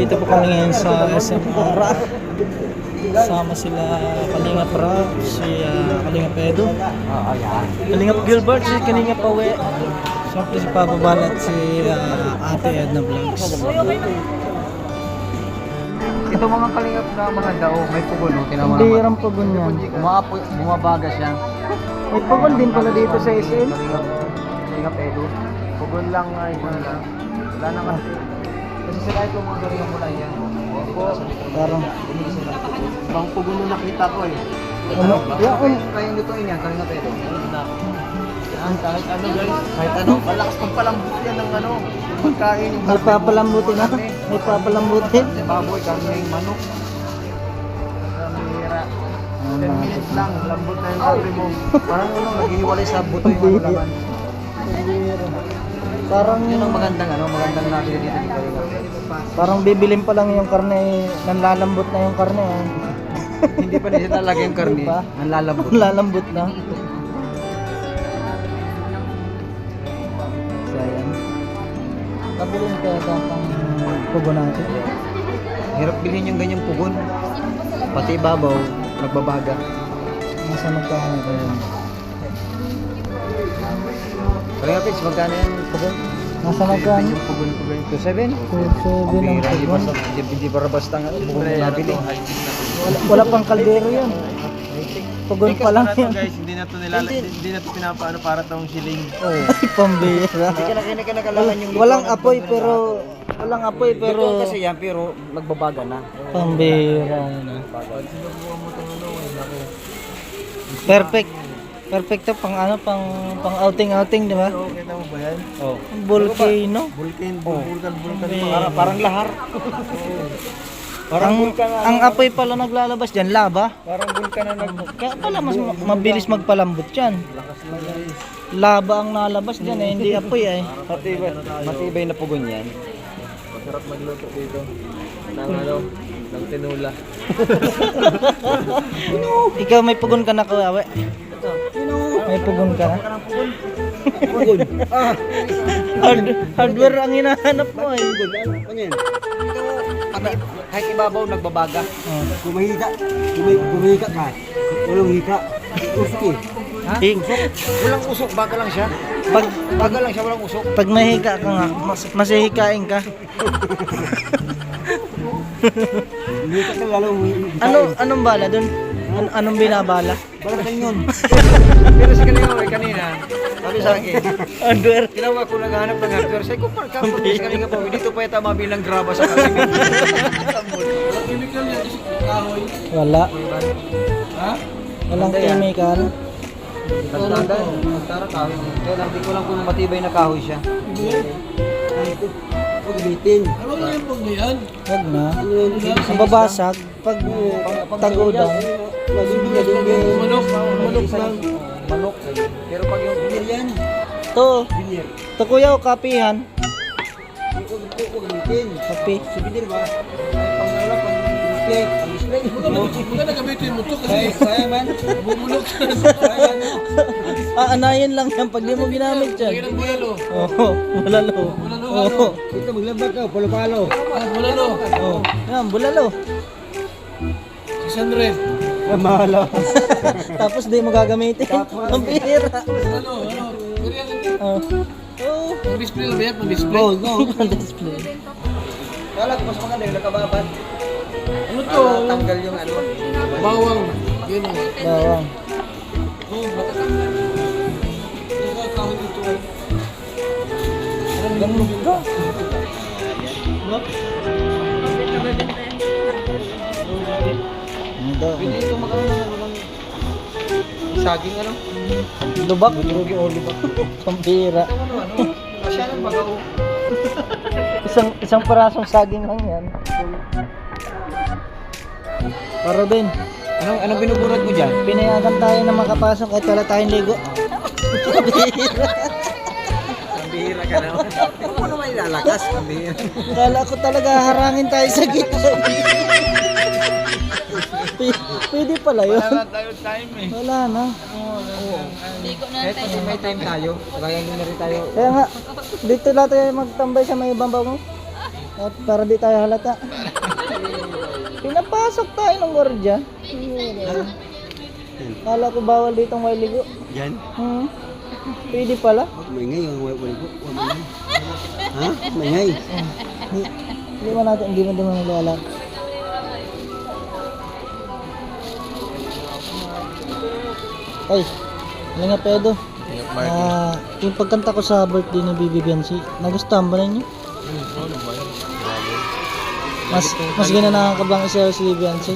Nandito po kami ngayon sa SM Ara. Sama sila Kalingap Rap, si Kalingap Edo, Kalingap Gilbert, si Kalingap Pawe, siyempre si Papa Bal at si Ate Edna Vlogs. Ito mga kalingap na mga dao, may pugon, no? Tinawa Hindi naman. rin pugon yan. Bumabaga siya. May pugon din pala dito sa SM. Kalingap Edo. Pugon lang, pugon lang. Wala na kasi sila ito mga kalingap mula yan. Opo. Parang, Bang pugon na nakita ko eh. ano? Kaya lutuin yan, kalingap Edo. Kahit ano guys, kahit ano, malakas pagpalambot yan ng ano, pagkain. May papalambutin na. May papalambutin. Baboy, karne, manok. Kamera. 10 minutes lang, lambot na yung karne mo. Parang ano, naghihiwalay sa buto yung ano laman. Parang, Yun ang magandang natin dito dito. parang bibilin pa lang yung karne, nanlalambot na yung karne. Hindi pa nila talaga yung karne, Hindi pa. nanlalambot. Nanlalambot na. So, ayan. Kabilin kaya pang pugon natin. Hirap bilhin yung ganyang pugon. Pati ibabaw, nagbabaga. Nasa magkano ba yun? Kaya Pits, magkano yan pugon? Nasa magkano? Yung pugon. 2.7? 2.7 ang pugon. Hindi para basta nga pugon na nabili. Wala pang kaldero yan. Pugon pa lang yan. Guys, hindi na to pinapaano para tong siling. Ay, pambira. Hindi ka nakalangan yung Walang apoy pero Luto kasi yan, pero nagbabaga na. pambira na. Perfect. Perfect to pang ano, pang outing, di ba? So, kita mo ba yan? Oh. Volcano. Vulcan. Parang lahar. Ang apoy pala naglalabas diyan, lava. Parang vulkan na Kaya pala mas mabilis magpalambot diyan. Lava ang nalabas diyan eh, hindi apoy eh. matibay na pugon yan. Masarap magluto dito. Ng tinula. Ikaw may pugon ka na, Kawawe? May pugon ka na? Pugon. Hardware ang hinahanap mo eh. Ano yan? Kahit ibabaw, nagbabaga. Oh. Gumahika ka. Walang hika. Usok eh. Ha? Walang usok, baga lang siya. Baga lang siya, walang usok. Pag mahika ka nga, masihikain ka. Hika ka lalong Anong bala dun? Anong binabala? Barang yun. Pero si kanina, sabi sa akin, Hardware. tinawa ko naghahanap ng hardware. Sabi ko, parang si kanina po, dito pa yata mabilang graba sa kasi. Wala. Ha? Walang chemical. Tara kahoy. Kaya lang, di ko lang kung matibay na kahoy siya. Pag-bitin. Ano nga yung pag yan? Huwag na. Mababasag. Pag tagudan. Manok lang. Manok. Pero pag yung binir yan, To. To kuya, kapihan. pag-bitin. Kapi. Si binir ba? Ay, pang-ala, pang-display. Pang-display. Huwag na gamitin mo to kasi Kaya man. bubulok ka. Anayin lang yan pag di mo ginamit Lagyan yan. ng bulalo. Oo. Bulalo. Bulalo, Oo. Ito, maglabag ka, palo-palo. Bulalo. Oo. Yan, bulalo. 600. Mahalo. Tapos di mo gagamitin. Ang pira. Ano? Pero yan, Oo. Oo. pang-display lang ba yan? Pang-display? Display. Kala ko mas maganda yung nakababad. Ano to? Tanggal yung ano. Bawang. Yun o. Bawang. Oh, matatanggal. Nakakahon dito. Ganun ka. Ano daw? Pwede ito magkaroon ng ano ng saging ano. Lubak? Lubak. Pampira. Ito ano. Masya ng magaw. Isang parasong saging lang yan. Para din. Anong binuburat mo dyan? Pinayagan tayo na makapasok kahit wala tayong ligo. Pambihira ka naman. Hindi mo naman ilalakas. Pambihira. Kala ko talaga harangin tayo sa gitna. Pwede pala yun. Wala na tayo time eh. Wala na. Kahit kasi may time tayo. Kaya hindi na rin tayo. Kaya nga, dito lang tayo magtambay sa may bambaw mo. At para di tayo halata. Pinapasok tayo ng gwardiya. Kala ko bawal dito ang ligo. Yan. Pwede pala. Maingay ang wala ko. Ha? Maingay. Hindi man natin, hindi man nalalat. Ay, Kalinga Pedo. Yung pagkanta ko sa birthday ni Bibi Bianci, nagustuhan ba ninyo? Mas ginanahan ka bang isa si Bianci?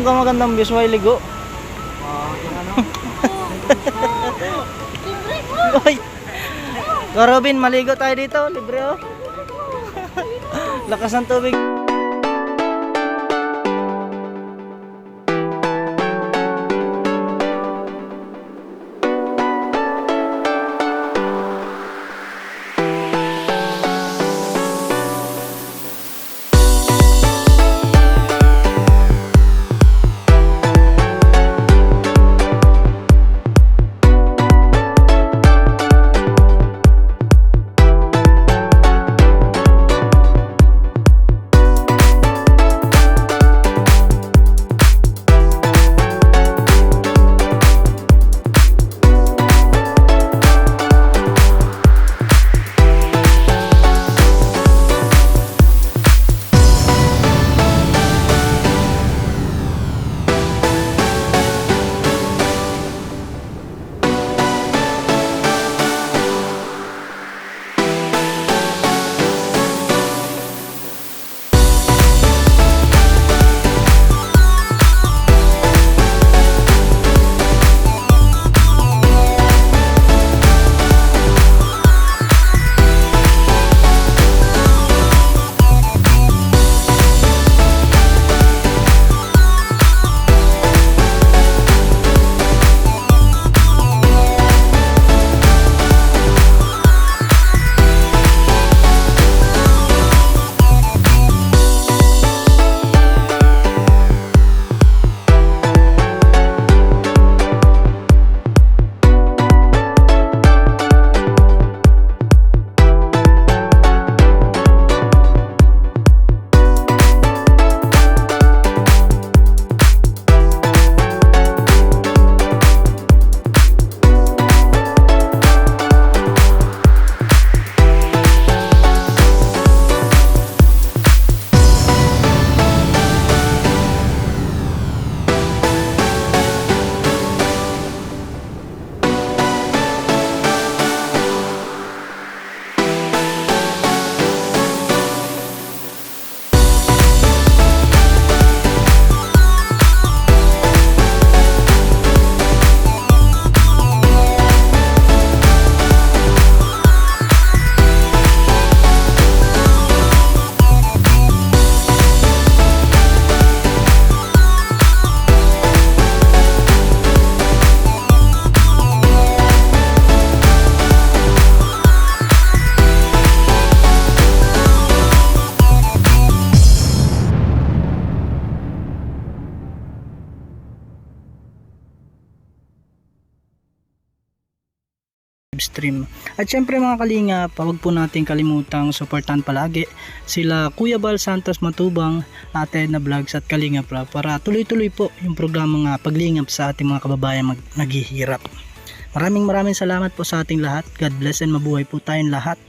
Itong magandang views may ligo. Hoy. Go Robin, maligo tayo dito, libre oh. Lakas ng tubig. stream. At syempre mga kalingap, huwag po natin kalimutang suportahan palagi sila Kuya Bal Santos Matubang, Ate Edna Vlogs at Kalingap Rap para tuloy-tuloy po yung programang paglingap sa ating mga kababayan naghihirap. Maraming salamat po sa ating lahat. God bless and mabuhay po tayong lahat.